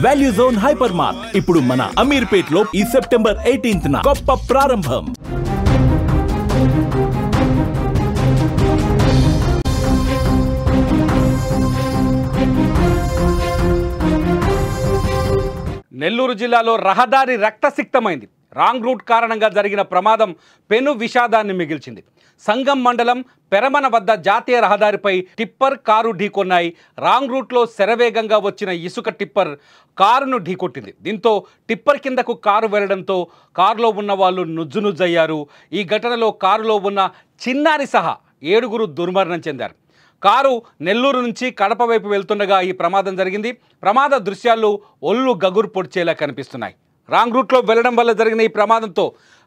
Value zone hyper mart ఇప్పుడు మన అమీర్పేట్ లో ఈ సెప్టెంబర్ 18న గొప్ప ప్రారంభం. నెల్లూరు జిల్లాలో రహదారి రక్తసిక్తమైంది. రాంగ్ రూట్ కారణంగా జరిగిన ప్రమాదం పెను విషాదాన్ని మిగిల్చింది. సంగం మండలం పెరమన వద్ద జాతీయ రహదారిపై టిప్పర్ కారు ఢీకొన్నాయి. రాంగ్ రూట్లో శరవేగంగా వచ్చిన ఇసుక టిప్పర్ కారును ఢీకొట్టింది. దీంతో టిప్పర్ కిందకు కారు వెళ్లడంతో కారులో ఉన్న వాళ్ళు నుజ్జునుజ్జయ్యారు. ఈ ఘటనలో కారులో ఉన్న చిన్నారి సహా 7 దుర్మరణం చెందారు. కారు నెల్లూరు నుంచి కడప వైపు వెళ్తుండగా ఈ ప్రమాదం జరిగింది. ప్రమాద దృశ్యాలు ఒళ్ళు గగురు పొడిచేలా కనిపిస్తున్నాయి. రాంగ్ రూట్లో వెళ్ళడం వల్ల జరిగిన ఈ ప్రమాదంతో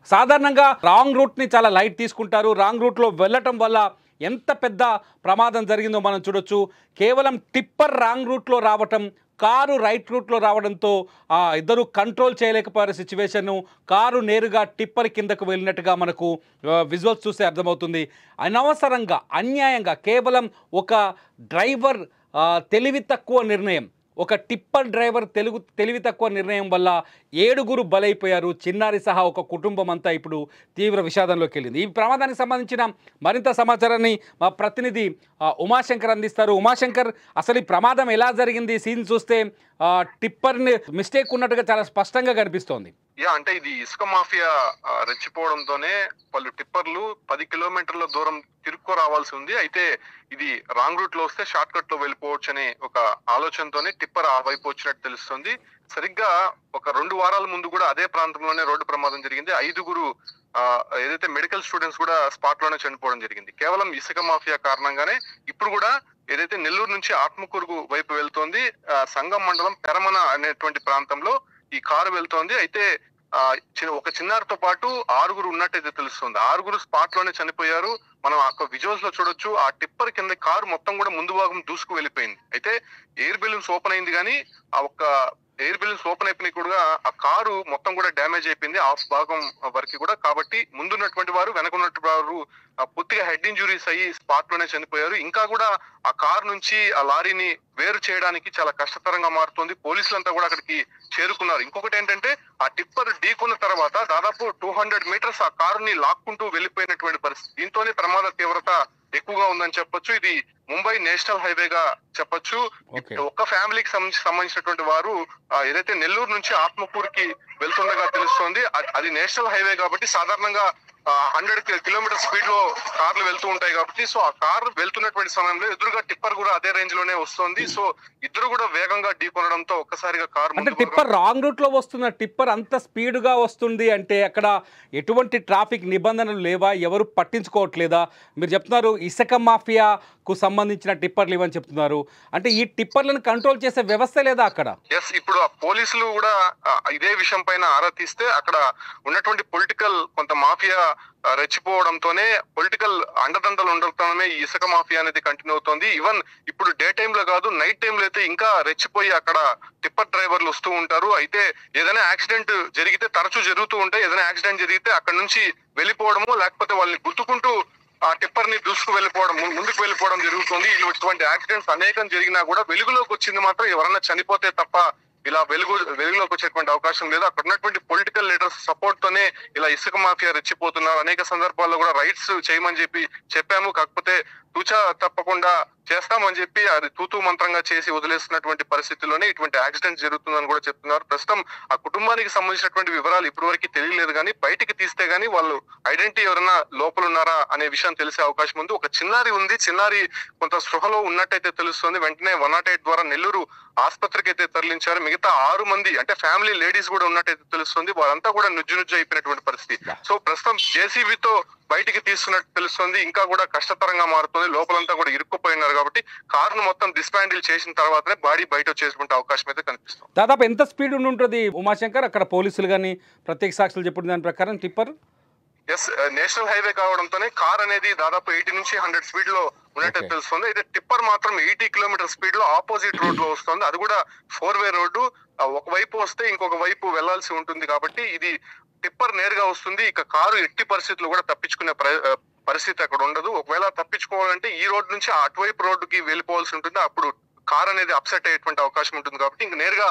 సాధారణంగా రాంగ్ రూట్ని చాలా లైట్ తీసుకుంటారు. రాంగ్ రూట్లో వెళ్ళటం వల్ల ఎంత పెద్ద ప్రమాదం జరిగిందో మనం చూడొచ్చు. కేవలం టిప్పర్ రాంగ్ రూట్లో రావటం, కారు రైట్ రూట్లో రావడంతో ఇద్దరు కంట్రోల్ చేయలేకపోయారు సిచ్యువేషన్ను. కారు నేరుగా టిప్పర్ కిందకు వెళ్ళినట్టుగా మనకు విజువల్స్ చూస్తే అర్థమవుతుంది. అనవసరంగా అన్యాయంగా కేవలం ఒక డ్రైవర్ తెలివి తక్కువ నిర్ణయం, ఒక టిప్పర్ డ్రైవర్ తెలివి తక్కువ నిర్ణయం వల్ల 7 బలైపోయారు. చిన్నారి సహా ఒక కుటుంబం అంతా ఇప్పుడు తీవ్ర విషాదంలోకి వెళ్ళింది. ఈ ప్రమాదానికి సంబంధించిన మరింత సమాచారాన్ని మా ప్రతినిధి ఉమాశంకర్ అందిస్తారు. ఉమాశంకర్, అసలు ఈ ప్రమాదం ఎలా జరిగింది? సీన్ చూస్తే టిప్పర్ని మిస్టేక్ ఉన్నట్టుగా చాలా స్పష్టంగా కనిపిస్తోంది. అంటే ఇది ఇసుక మాఫియా రెచ్చిపోవడంతోనే వాళ్ళు టిప్పర్లు 10 కిలోమీటర్ల దూరం తిరుక్కో రావాల్సి ఉంది. అయితే ఇది రాంగ్ రూట్ లో వస్తే షార్ట్ కట్ లో వెళ్ళిపోవచ్చు అనే ఒక ఆలోచనతోనే టిప్పర్ ఆ వైపు వచ్చినట్టు తెలుస్తుంది. సరిగ్గా ఒక 2 వారాల ముందు కూడా అదే ప్రాంతంలోనే రోడ్డు ప్రమాదం జరిగింది. 5 ఏదైతే మెడికల్ స్టూడెంట్స్ కూడా స్పాట్ లోనే చనిపోవడం జరిగింది. కేవలం ఇసుక మాఫియా కారణంగానే ఇప్పుడు కూడా ఏదైతే నెల్లూరు నుంచి ఆత్మకూరు వైపు వెళ్తోంది, సంగం మండలం పెరమన అనేటువంటి ప్రాంతంలో ఈ కారు వెళ్తోంది. అయితే ఒక చిన్నారితో పాటు 6 ఉన్నట్టయితే తెలుస్తుంది. 6 స్పాట్ లోనే చనిపోయారు. మనం ఆ విజువల్స్ లో చూడొచ్చు. ఆ టిప్పర్ కింద కారు మొత్తం కూడా ముందు భాగం దూసుకు వెళ్ళిపోయింది. అయితే ఎయిర్ బెలూన్స్ ఓపెన్ అయింది, కానీ ఆ ఒక్క ఎయిర్ బెలూన్స్ ఓపెన్ అయిపోయినాయి కూడా ఆ కారు మొత్తం కూడా డ్యామేజ్ అయిపోయింది హాఫ్ భాగం వరకు కూడా. కాబట్టి ముందున్నటువంటి వారు వెనకున్నటువంటి వారు పూర్తిగా హెడ్ ఇంజురీస్ అయ్యి స్పాట్ లోనే చనిపోయారు. ఇంకా కూడా ఆ కారు నుంచి ఆ లారీని వేరు చేయడానికి చాలా కష్టతరంగా మారుతుంది. పోలీసులంతా కూడా అక్కడికి చేరుకున్నారు. ఇంకొకటి ఏంటంటే ఆ టిప్పర్ ఢీకొన్న తర్వాత దాదాపు 200 మీటర్స్ ఆ కారుని లాక్కుంటూ వెళ్ళిపోయినటువంటి పరిస్థితి. దీంతోనే ప్రమాద తీవ్రత ఎక్కువగా ఉందని చెప్పొచ్చు. ఇది ముంబై నేషనల్ హైవేగా చెప్పొచ్చు. ఒక్క ఫ్యామిలీకి సంబంధించినటువంటి వారు ఏదైతే నెల్లూరు నుంచి ఆత్మకూరుకి వెళ్తుండగా తెలుస్తోంది. అది నేషనల్ హైవే కాబట్టి సాధారణంగా 100 కిలోమీటర్ స్పీడ్ లో కార్లు వెళ్తూ ఉంటాయి కాబట్టి, సో ఆ కారు వెళ్తున్నటువంటి సమయంలో ఎదురుగా టిప్పర్ కూడా అదే రేంజ్ లోనే వస్తుంది. సో ఇద్దరు కూడా వేగంగా ఢీకొనడంతో ఒక్కసారిగా కారు అంటే టిప్పర్ రాంగ్ రూట్ లో వస్తున్న టిప్పర్ అంత స్పీడ్ గా వస్తుంది అంటే అక్కడ ఎటువంటి ట్రాఫిక్ నిబంధనలు లేవా? ఎవరు పట్టించుకోవట్లేదా? మీరు చెప్తున్నారు ఇసుక మాఫియాకు సంబంధించిన టిప్పర్లు ఇవని చెప్తున్నారు. అంటే ఈ టిప్పర్లను కంట్రోల్ చేసే వ్యవస్థ లేదా అక్కడ? ఎస్, ఇప్పుడు ఆ పోలీసులు కూడా ఇదే విషయం పైన ఆరా తీస్తే అక్కడ ఉన్నటువంటి పొలిటికల్ కొంత మాఫియా రెచ్చిపోవడంతోనే పొలిటికల్ అండదండలు ఉండడంతోనే ఈ ఇసుక మాఫియా అనేది కంటిన్యూ అవుతుంది. ఈవెన్ ఇప్పుడు డే టైమ్ లో కాదు, నైట్ టైమ్ లో అయితే ఇంకా రెచ్చిపోయి అక్కడ టిప్పర్ డ్రైవర్లు వస్తూ ఉంటారు. అయితే ఏదైనా యాక్సిడెంట్ జరిగితే, తరచూ జరుగుతూ ఉంటాయి, ఏదైనా యాక్సిడెంట్ జరిగితే అక్కడ నుంచి వెళ్ళిపోవడము, లేకపోతే వాళ్ళని గుర్తుకుంటూ ఆ టిప్పర్ ని దూసుకు వెళ్ళిపోవడం, ముందుకు వెళ్ళిపోవడం జరుగుతుంది. ఇటువంటి యాక్సిడెంట్స్ అనేకం జరిగినా కూడా వెలుగులోకి వచ్చింది మాత్రం ఎవరన్నా చనిపోతే తప్ప ఇలా వెలుగులోకి వచ్చేటువంటి అవకాశం లేదు. అక్కడ ఉన్నటువంటి పొలిటికల్ లీడర్స్ సపోర్ట్ తోనే ఇలా ఇసుక మాఫియా రెచ్చిపోతున్నారు. అనేక సందర్భాల్లో కూడా రైట్స్ చేయమని చెప్పాము, కాకపోతే తూచా తప్పకుండా చేస్తామని చెప్పి అది తూతూ మంత్రంగా చేసి వదిలేస్తున్నటువంటి పరిస్థితుల్లోనే ఇటువంటి యాక్సిడెంట్ జరుగుతుందని కూడా చెప్తున్నారు. ప్రస్తుతం ఆ కుటుంబానికి సంబంధించినటువంటి వివరాలు ఇప్పటివరకు తెలియలేదు, కానీ బయటికి తీస్తే గానీ వాళ్ళు ఐడెంటిటీ ఎవరైనా లోపల ఉన్నారా అనే విషయం తెలిసే అవకాశం ఉంది. ఒక చిన్నారి ఉంది, చిన్నారి కొంత స్పృహలో ఉన్నట్టయితే తెలుస్తుంది. వెంటనే 108 ద్వారా నెల్లూరు ఆసుపత్రికి అయితే తరలించారు. మిగతా 6 మంది అంటే ఫ్యామిలీ లేడీస్ కూడా ఉన్నట్టయితే తెలుస్తుంది. వాళ్ళంతా కూడా నుజ్జు అయిపోయినటువంటి పరిస్థితి. సో ప్రస్తుతం జేసీబీతో బయటికి తీస్తున్నట్టు తెలుస్తుంది. ఇంకా కూడా కష్టతరంగా మారుతుంది. లోపలంతా కూడా ఇరుక్కుపోయినారు కాబట్టి కారును మొత్తం డిస్మాండిల్ చేసిన తర్వాతనే బాడీ బయట వచ్చేటువంటి అవకాశం అయితే కనిపిస్తుంది. దాదాపు ఎంత స్పీడ్ ఉంటుంది ఉమాశంకర్? అక్కడ పోలీసులు కానీ ప్రత్యేక సాక్షులు చెప్పిన దాని ప్రకారం టిప్పర్ ఎస్, నేషనల్ హైవే కావడంతోనే కార్ అనేది దాదాపు 80 నుంచి 100 స్పీడ్ లో ఉన్నట్టు తెలుస్తుంది. అయితే టిప్పర్ మాత్రం 80 కిలోమీటర్ స్పీడ్ లో ఆపోజిట్ రోడ్ లో వస్తుంది. అది కూడా 4-వే రోడ్డు. ఒకవైపు వస్తే ఇంకొక వైపు వెళ్లాల్సి ఉంటుంది కాబట్టి ఇది టిప్పర్ నేరుగా వస్తుంది. ఇక కారు ఎట్టి పరిస్థితుల్లో కూడా తప్పించుకునే పరిస్థితి అక్కడ ఉండదు. ఒకవేళ తప్పించుకోవాలంటే ఈ రోడ్ నుంచి అటువైపు రోడ్డుకి వెళ్ళిపోవాల్సి ఉంటుంది. అప్పుడు కార్ అనేది అప్సెట్ అయ్యేటువంటి అవకాశం ఉంటుంది కాబట్టి ఇంక నేరుగా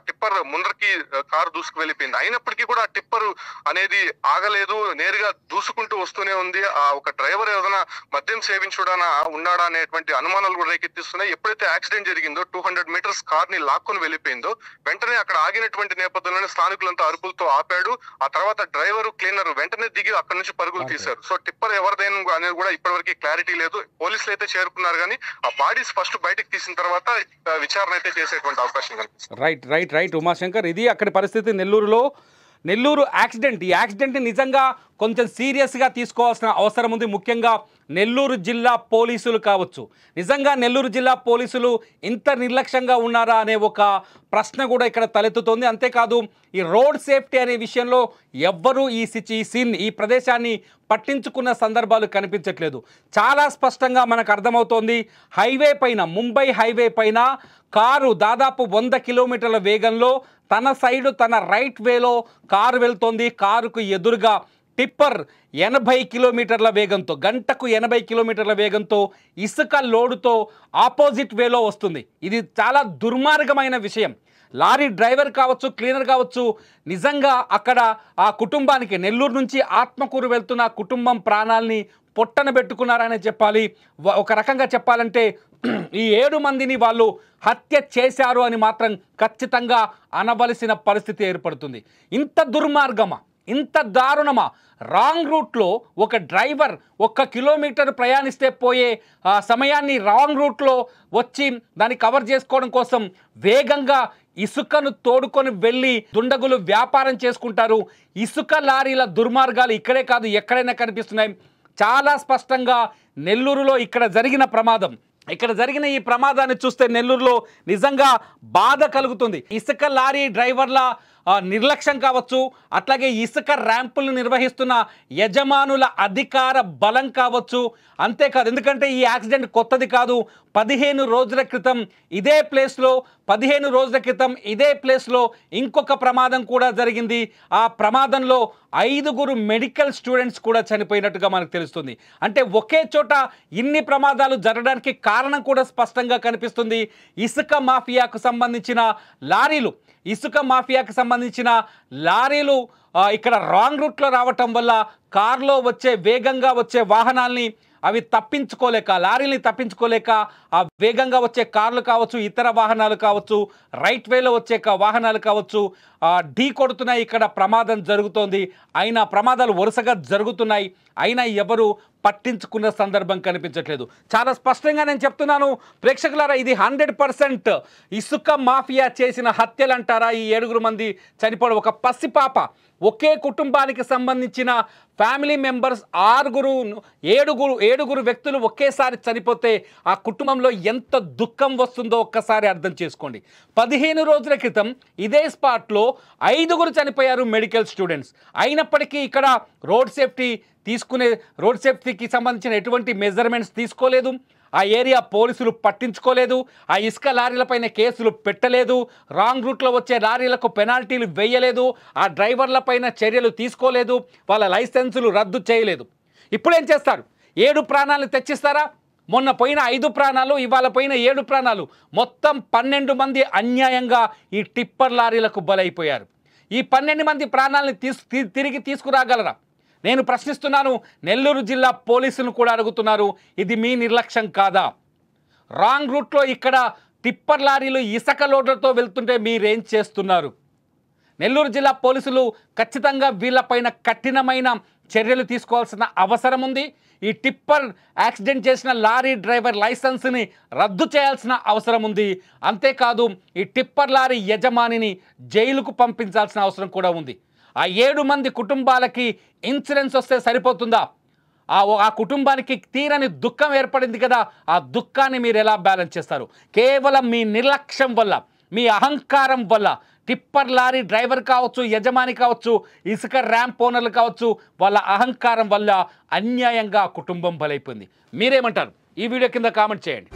టిప్పర్ ముందరికి కారు దూసుకు వెళ్ళిపోయింది. అయినప్పటికీ కూడా ఆ టిప్పర్ అనేది ఆగలేదు, నేరుగా దూసుకుంటూ వస్తూనే ఉంది. ఆ ఒక డ్రైవర్ ఏదైనా మద్యం సేవించుడానా ఉన్నాడా అనేటువంటి అనుమానాలు కూడా రేకెత్తిస్తున్నాయి. ఎప్పుడైతే యాక్సిడెంట్ జరిగిందో 200 మీటర్స్ కార్ ని లాక్కొని వెళ్ళిపోయిందో వెంటనే అక్కడ ఆగినటువంటి నేపథ్యంలోనే స్థానికులంతా అరుపులతో ఆపాడు. ఆ తర్వాత డ్రైవర్ క్లీనర్ వెంటనే దిగి అక్కడ నుంచి పరుగులు తీశారు. సో టిప్పర్ ఎవరిదైనా అనేది కూడా ఇప్పటివరకు క్లారిటీ లేదు. పోలీసులు అయితే చేరుకున్నారు కానీ ఆ బాడీస్ ఫస్ట్ బయటకు తీసిన తర్వాత విచారణ అయితే చేసేటువంటి అవకాశం కనిపిస్తుంది. రైట్ ఉమాశంకర్, ఇది అక్కడి పరిస్థితి నెల్లూరు యాక్సిడెంట్. ఈ యాక్సిడెంట్ని నిజంగా కొంచెం సీరియస్గా తీసుకోవాల్సిన అవసరం ఉంది. ముఖ్యంగా నెల్లూరు జిల్లా పోలీసులు కావచ్చు, నిజంగా నెల్లూరు జిల్లా పోలీసులు ఇంత నిర్లక్ష్యంగా ఉన్నారా అనే ఒక ప్రశ్న కూడా ఇక్కడ తలెత్తుతోంది. అంతేకాదు ఈ రోడ్ సేఫ్టీ అనే విషయంలో ఎవ్వరూ ఈ ప్రదేశాన్ని పట్టించుకున్న సందర్భాలు కనిపించట్లేదు. చాలా స్పష్టంగా మనకు అర్థమవుతోంది. హైవే పైన, ముంబై హైవే పైన కారు దాదాపు 100 కిలోమీటర్ల వేగంలో తన సైడు తన రైట్ వేలో కారు వెళ్తోంది. కారుకు ఎదురుగా టిప్పర్ 80 కిలోమీటర్ల వేగంతో, గంటకు 80 కిలోమీటర్ల వేగంతో ఇసుక లోడుతో ఆపోజిట్ వేలో వస్తుంది. ఇది చాలా దుర్మార్గమైన విషయం. లారీ డ్రైవర్ కావచ్చు, క్లీనర్ కావచ్చు, నిజంగా అక్కడ ఆ కుటుంబానికి, నెల్లూరు నుంచి ఆత్మకూరు వెళ్తున్న కుటుంబం ప్రాణాలని పొట్టన పెట్టుకున్నారనే చెప్పాలి. ఒక రకంగా చెప్పాలంటే ఈ 7 మందిని వాళ్ళు హత్య చేశారు అని మాత్రం ఖచ్చితంగా అనవలసిన పరిస్థితి ఏర్పడుతుంది. ఇంత దుర్మార్గమా, ఇంత దారుణమా? రాంగ్ రూట్లో ఒక డ్రైవర్ 1 కిలోమీటర్ ప్రయాణిస్తే పోయే సమయాన్ని రాంగ్ రూట్లో వచ్చి దాన్ని కవర్ చేసుకోవడం కోసం వేగంగా ఇసుకను తోడుకొని వెళ్ళి దుండగులు వ్యాపారం చేసుకుంటారు. ఇసుక లారీల దుర్మార్గాలు ఇక్కడే కాదు ఎక్కడైనా కనిపిస్తున్నాయి. చాలా స్పష్టంగా నెల్లూరులో ఇక్కడ జరిగిన ఈ ప్రమాదాన్ని చూస్తే నెల్లూరులో నిజంగా బాధ కలుగుతుంది. ఇసుక లారీ డ్రైవర్ల నిర్లక్ష్యం కావచ్చు, అట్లాగే ఇసుక ర్యాంపులను నిర్వహిస్తున్న యజమానుల అధికార బలం కావచ్చు. అంతేకాదు, ఎందుకంటే ఈ యాక్సిడెంట్ కొత్తది కాదు. 15 రోజుల క్రితం ఇదే ప్లేస్లో ఇంకొక ప్రమాదం కూడా జరిగింది. ఆ ప్రమాదంలో 5 మెడికల్ స్టూడెంట్స్ కూడా చనిపోయినట్టుగా మనకు తెలుస్తుంది. అంటే ఒకే చోట ఇన్ని ప్రమాదాలు జరగడానికి కారణం కూడా స్పష్టంగా కనిపిస్తుంది. ఇసుక మాఫియాకు సంబంధించిన లారీలు ఇక్కడ రాంగ్ రూట్లో రావటం వల్ల కార్లో వేగంగా వచ్చే వాహనాల్ని అవి లారీని తప్పించుకోలేక ఆ వేగంగా వచ్చే కార్లు కావచ్చు, ఇతర వాహనాలు కావచ్చు, రైట్ వేలో వచ్చే వాహనాలు కావచ్చు ఢీ కొడుతున్నాయి. ఇక్కడ ప్రమాదం జరుగుతోంది. అయినా ప్రమాదాలు వరుసగా జరుగుతున్నాయి, అయినా ఎవరు పట్టించుకున్న సందర్భం కనిపించట్లేదు. చాలా స్పష్టంగా నేను చెప్తున్నాను ప్రేక్షకులారా, ఇది 100% ఇసుక మాఫియా చేసిన హత్యలు అంటారా? ఈ 7 మంది చనిపోవడం, ఒక పసిపాప, ఒకే కుటుంబానికి సంబంధించిన ఫ్యామిలీ మెంబర్స్ 7 వ్యక్తులు ఒకేసారి చనిపోతే ఆ కుటుంబంలో ఎంత దుఃఖం వస్తుందో ఒక్కసారి అర్థం చేసుకోండి. 15 రోజుల క్రితం ఇదే స్పాట్లో 5 చనిపోయారు మెడికల్ స్టూడెంట్స్. అయినప్పటికీ ఇక్కడ రోడ్ సేఫ్టీకి సంబంధించిన ఎటువంటి మెజర్మెంట్స్ తీసుకోలేదు. ఆ ఏరియా పోలీసులు పట్టించుకోలేదు. ఆ ఇసుక లారీలపైన కేసులు పెట్టలేదు. రాంగ్ రూట్లో వచ్చే లారీలకు పెనాల్టీలు వేయలేదు. ఆ డ్రైవర్లపైన చర్యలు తీసుకోలేదు. వాళ్ళ లైసెన్సులు రద్దు చేయలేదు. ఇప్పుడేం చేస్తారు? 7 ప్రాణాలను తెచ్చిస్తారా? మొన్న పోయిన 5 ప్రాణాలు, ఇవాళ పోయిన 7 ప్రాణాలు, మొత్తం 12 మంది అన్యాయంగా ఈ టిప్పర్ లారీలకు బలైపోయారు. ఈ 12 మంది ప్రాణాలను తిరిగి తీసుకురాగలరా? నేను ప్రశ్నిస్తున్నాను. నెల్లూరు జిల్లా పోలీసులను కూడా అడుగుతున్నారు, ఇది మీ నిర్లక్ష్యం కాదా? రాంగ్ రూట్లో ఇక్కడ టిప్పర్ లారీలు ఇసుక లోడ్లతో వెళ్తుంటే మీరేం చేస్తున్నారు? నెల్లూరు జిల్లా పోలీసులు ఖచ్చితంగా వీళ్ళపైన కఠినమైన చర్యలు తీసుకోవాల్సిన అవసరం ఉంది. ఈ టిప్పర్ యాక్సిడెంట్ చేసిన లారీ డ్రైవర్ లైసెన్స్ని రద్దు చేయాల్సిన అవసరం ఉంది. అంతేకాదు ఈ టిప్పర్ లారీ యజమానిని జైలుకు పంపించాల్సిన అవసరం కూడా ఉంది. ఆ 7 మంది కుటుంబాలకి ఇన్సూరెన్స్ వస్తే సరిపోతుందా? ఆ కుటుంబానికి తీరని దుఃఖం ఏర్పడింది కదా, ఆ దుఃఖాన్ని మీరు ఎలా బ్యాలెన్స్ చేస్తారు? కేవలం మీ నిర్లక్ష్యం వల్ల, మీ అహంకారం వల్ల టిప్పర్ లారీ డ్రైవర్ కావచ్చు, యజమాని కావచ్చు, ఇసుక ర్యాంప్ ఓనర్లు కావచ్చు, వాళ్ళ అహంకారం వల్ల అన్యాయంగా కుటుంబం బలైపోయింది. మీరేమంటారు? ఈ వీడియో కింద కామెంట్ చేయండి.